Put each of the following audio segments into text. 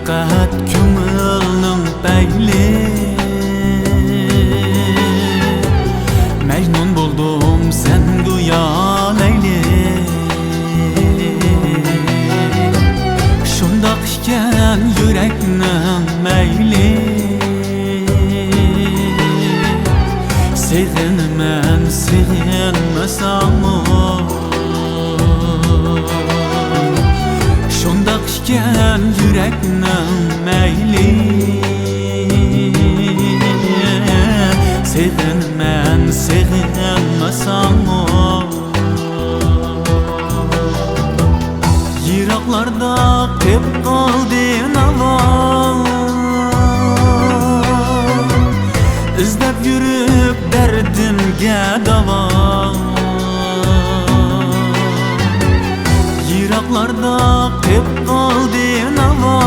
faqat ko'ngilning payli Mecnun buldum sen go'yo Layli Shundoq ekan yurakning mayli Sevg'inman sevg'inmasammi Shundoq ekan yurakning mayli Sevg'inman sevg'inmasammi Yiroqlarda qolib qoldi navo İzlab yurib dardimga davo Yiroqlarda qolib qoldi navo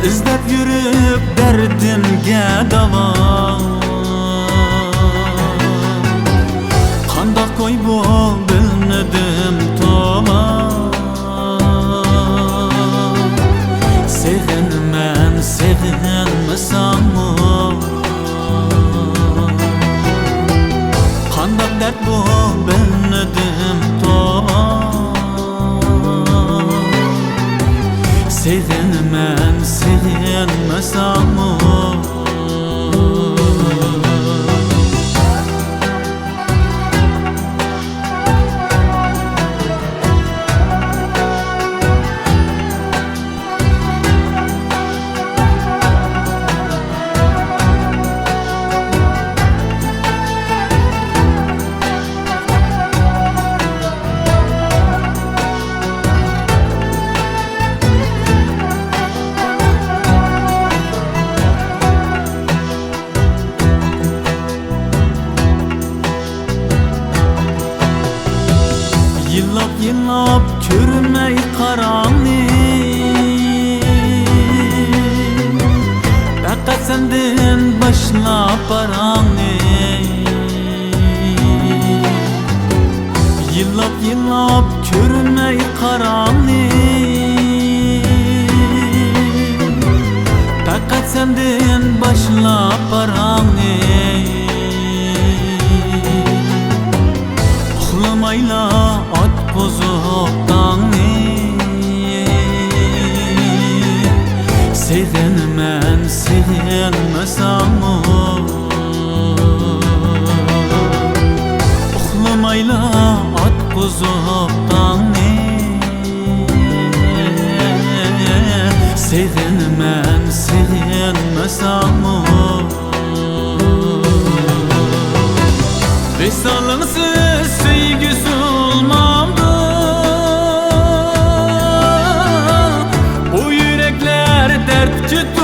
İzlab yurib dardimga davo Qandoq qo'y bu bilmadim toma Sevg'inman sevg'inmasammi Qandoq dard bu bilmadim toma Sevg'inman sevg'inmasammi Yillab ko'rmay qarangni Faqat sendan boshlab parangni Yillab ko'rmay qarangni Faqat sendan boshlab parangni Uxlamayla ot qo'zib tongni Sevg'inman sevg'inmasammi Uxlamayla ot qo'zib tongni Sevg'inman sevg'inmasammi Vesalingsiz sevgisi olmamdı Bu yürekler dert kütü